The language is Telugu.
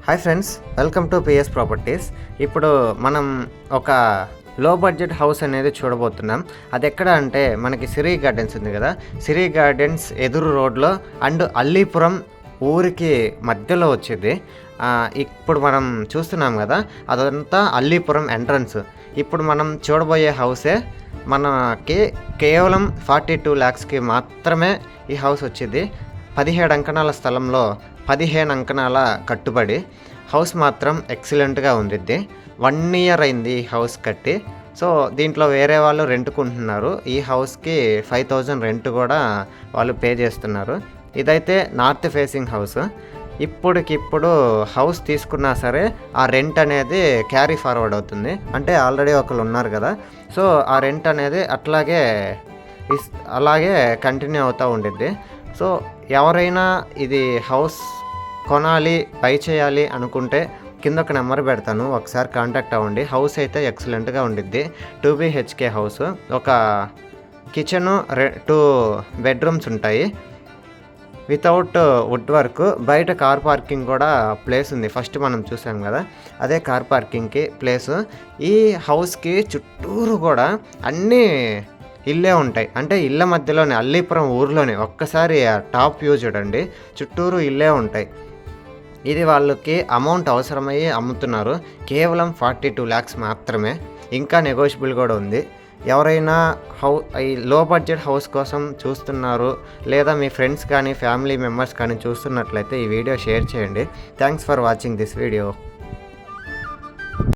Hi friends, welcome to PS properties. ఇప్పుడు మనం ఒక లో బడ్జెట్ హౌస్ అనేది చూడబోతున్నాం. అది ఎక్కడ అంటే మనకి సిరి గార్డెన్స్ ఉంది కదా, సిరి గార్డెన్స్ ఎదురు రోడ్లో అండ్ అల్లీపురం ఊరికి మధ్యలో వచ్చేది. ఇప్పుడు మనం చూస్తున్నాం కదా, అదంతా అల్లీపురం ఎంట్రన్స్. ఇప్పుడు మనం చూడబోయే హౌసే మనకి కేవలం 42 lakhsకి మాత్రమే ఈ హౌస్ వచ్చింది. 17 అంకణాల స్థలంలో 15 అంకణాల కట్టుబడి. హౌస్ మాత్రం ఎక్సలెంట్గా ఉండిద్ది. 1 year అయింది ఈ హౌస్ కట్టి. సో దీంట్లో వేరే వాళ్ళు రెంట్కుంటున్నారు. ఈ హౌస్కి 5,000 రెంట్ కూడా వాళ్ళు పే చేస్తున్నారు. ఇదైతే నార్త్ ఫేసింగ్ హౌస్. ఇప్పటికిప్పుడు హౌస్ తీసుకున్నా సరే ఆ రెంట్ అనేది క్యారీ ఫార్వర్డ్ అవుతుంది. అంటే ఆల్రెడీ ఒకరు ఉన్నారు కదా, సో ఆ రెంట్ అనేది అలాగే కంటిన్యూ అవుతూ ఉండిద్ది. సో ఎవరైనా ఇది హౌస్ కొనాలి, బై చేయాలి అనుకుంటే కింద ఒక నెంబర్ పెడతాను, ఒకసారి కాంటాక్ట్ అవ్వండి. హౌస్ అయితే ఎక్సలెంట్గా ఉండిద్ది. 2 BHK హౌస్, ఒక కిచెను, 2 bedrooms ఉంటాయి వితౌట్ వుడ్ వర్క్. బయట కార్ పార్కింగ్ కూడా ప్లేస్ ఉంది. ఫస్ట్ మనం చూసాం కదా, అదే కార్ పార్కింగ్కి ప్లేసు. ఈ హౌస్కి చుట్టూరు కూడా అన్నీ ఇల్లే ఉంటాయి. అంటే ఇళ్ళ మధ్యలోనే, అల్లీపురం ఊర్లోనే. ఒక్కసారి టాప్ వ్యూ చూడండి, చుట్టూరు ఇల్లే ఉంటాయి. ఇది వాళ్ళకి అమౌంట్ అవసరమయ్యి అమ్ముతున్నారు. కేవలం 42 lakhs మాత్రమే. ఇంకా నెగోషియబుల్ కూడా ఉంది. ఎవరైనా ఈ లో బడ్జెట్ హౌస్ కోసం చూస్తున్నారు, లేదా మీ ఫ్రెండ్స్ కానీ ఫ్యామిలీ మెంబర్స్ కానీ చూస్తున్నట్లయితే ఈ వీడియో షేర్ చేయండి. Thanks for watching this video.